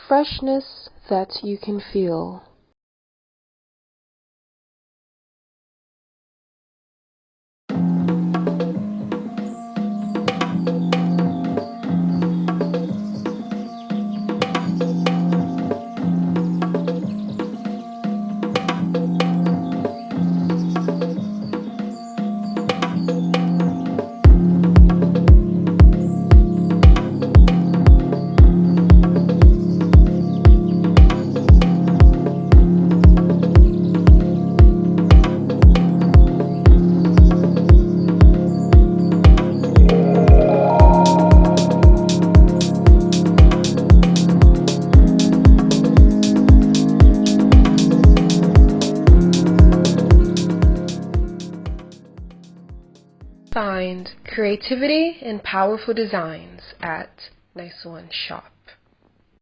freshness that you can feel. Find creativity and powerful designs at ในสวน Shop.